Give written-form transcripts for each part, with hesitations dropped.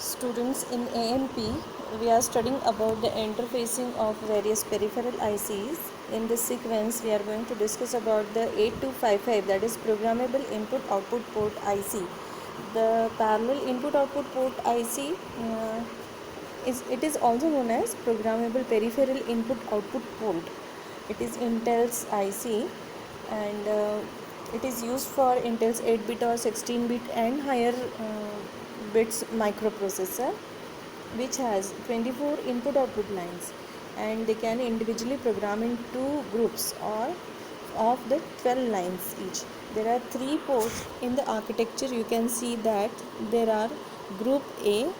Students, in AMP, we are studying about the interfacing of various peripheral ICs. In this sequence, we are going to discuss about the 8255, that is Programmable Input Output Port IC. The parallel input output port IC is also known as Programmable Peripheral Input Output Port. It is Intel's IC, and it is used for Intel's 8-bit or 16-bit and higher bits microprocessor, which has 24 input output lines, and they can individually program in two groups or of the 12 lines each. There are three ports in the architecture. You can see that there are group A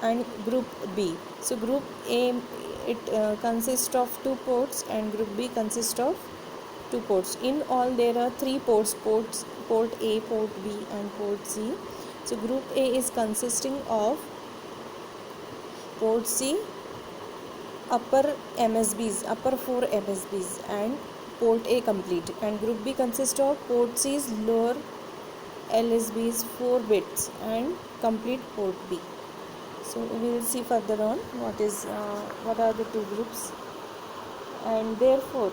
and group B. So group A, it consists of two ports, and group B consists of two ports. In all, there are three ports: port A, port B, and port C. So group A is consisting of port C, upper MSBs, upper 4 MSBs, and port A complete, and group B consists of port C's lower LSBs 4 bits and complete port B. So we will see further on what are the two groups, and therefore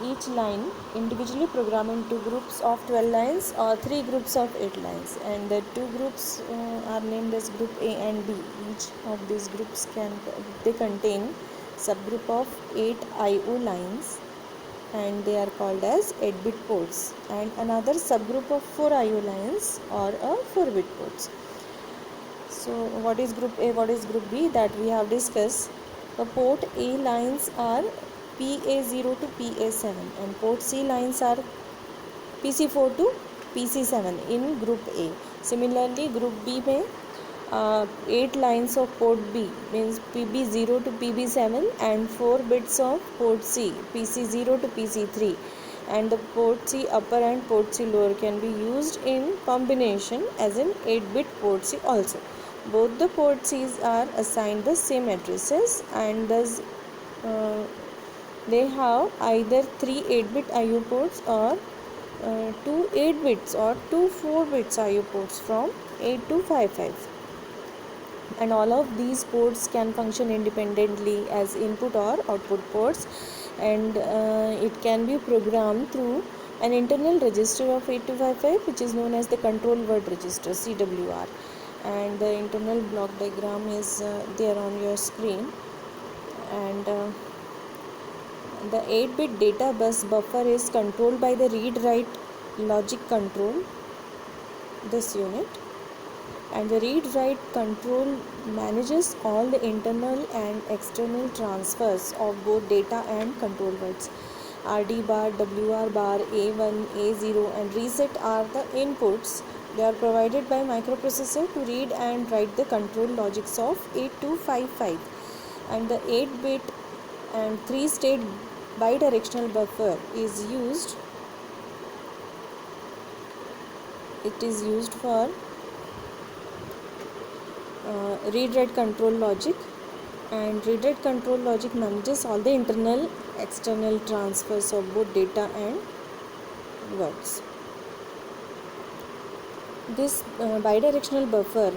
each line individually programmed into groups of 12 lines or 3 groups of 8 lines, and the two groups are named as group A and B. Each of these groups they contain subgroup of 8 IO lines, and they are called as 8-bit ports, and another subgroup of 4 IO lines or a 4-bit ports. So what is group A, what is group B, that we have discussed. The port A lines are PA0 to PA7, and port C lines are PC4 to PC7 in group A. Similarly, group B may 8 lines of port B means PB0 to PB7, and 4 bits of port C, PC0 to PC3, and the port C upper and port C lower can be used in combination as an 8-bit port C also. Both the port C's are assigned the same addresses, and thus they have either 3 8-bit IO ports or 2 8 bits or 2 4 bits IO ports from 8255, and all of these ports can function independently as input or output ports, and it can be programmed through an internal register of 8255, which is known as the control word register, CWR, and the internal block diagram is there on your screen. And the 8-bit data bus buffer is controlled by the read-write logic control, this unit, and the read-write control manages all the internal and external transfers of both data and control words. RD bar, WR bar, A1, A0, and reset are the inputs. They are provided by microprocessor to read and write the control logics of 8255, and the 8-bit and 3-state bidirectional buffer is used. It is used for read-write control logic, and read-write control logic manages all the internal external transfers of both data and words. This bidirectional buffer,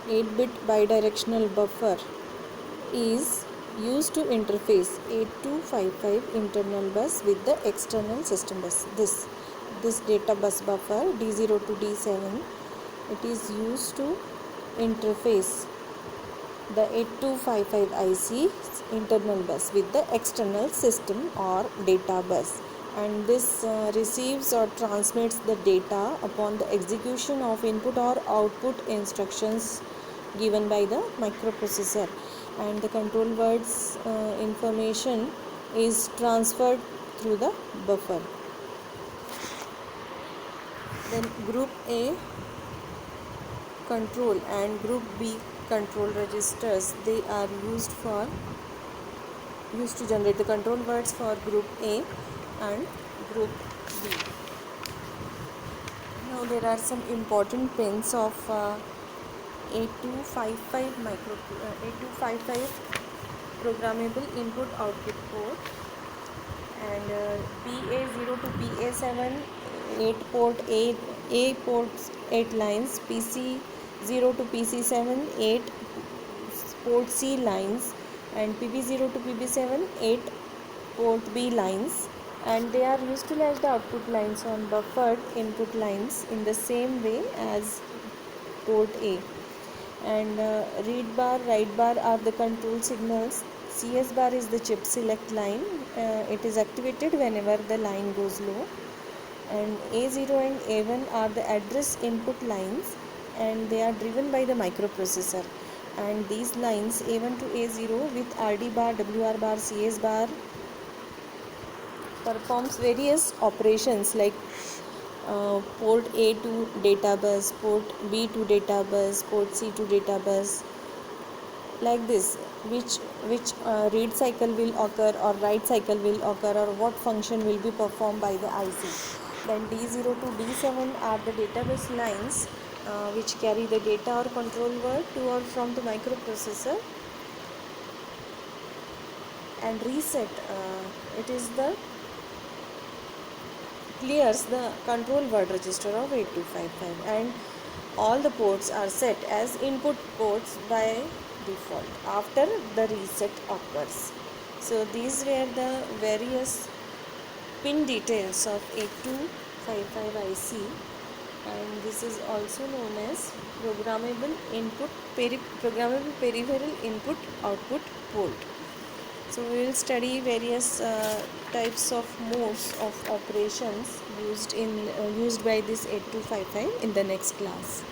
8-bit bidirectional buffer, is used to interface 8255 internal bus with the external system bus. This data bus buffer D0 to D7, it is used to interface the 8255 IC internal bus with the external system or data bus, and this receives or transmits the data upon the execution of input or output instructions given by the microprocessor, and the control words information is transferred through the buffer. Then group A control and group B control registers, they are used to generate the control words for group A and group B. Now there are some important pins of 8255 programmable input output port, and PA0 to PA7 8 ports 8 lines, PC 0 to PC7, 8 port C lines, and PB0 to PB7, 8 port B lines, and they are used to latch the output lines on buffered input lines in the same way as port A. And read bar, write bar are the control signals. CS bar is the chip select line. It is activated whenever the line goes low. And A0 and A1 are the address input lines, and they are driven by the microprocessor. And these lines A1 to A0 with RD bar, WR bar, CS bar performs various operations like port A to data bus, port B to data bus, port C to data bus, like this, which read cycle will occur or write cycle will occur, or what function will be performed by the IC. Then D0 to D7 are the database lines which carry the data or control word to or from the microprocessor. And reset, it is the clears the control word register of 8255, and all the ports are set as input ports by default after the reset occurs. So these were the various pin details of 8255 IC, and this is also known as programmable peripheral input output port. So we will study various types of modes of operations used by this 8255 in the next class.